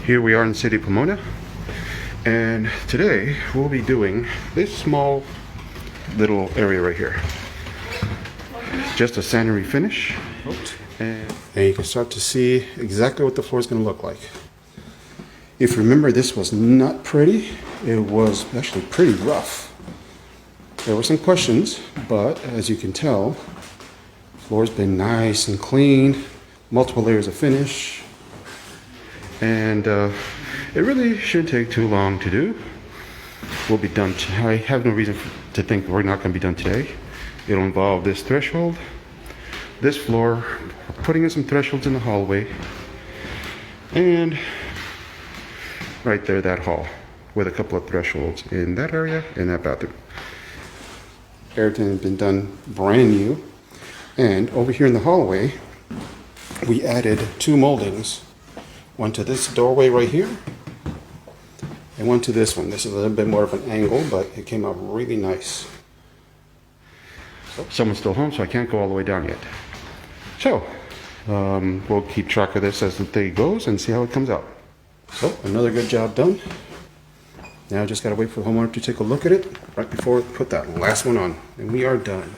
Here we are in the city of Pomona, and today we'll be doing this small little area right here. Just a sand and refinish, and you can start to see exactly what the floor is going to look like. If you remember, this was not pretty. It was actually pretty rough. There were some questions, but as you can tell, the floor's been nice and clean, multiple layers of finish. And it really shouldn't take too long to do. We'll be done. I have no reason to think we're not going to be done today. It'll involve this threshold, this floor, putting in some thresholds in the hallway, and right there, that hall with a couple of thresholds in that area and that bathroom. Everything has been done brand new. And over here in the hallway, we added two moldings. One to this doorway right here, and one to this one. This is a little bit more of an angle, but it came out really nice. Someone's still home, so I can't go all the way down yet. So, we'll keep track of this as the day goes and see how it comes out. So, another good job done. Now I just gotta wait for the homeowner to take a look at it right before we put that last one on, and we are done.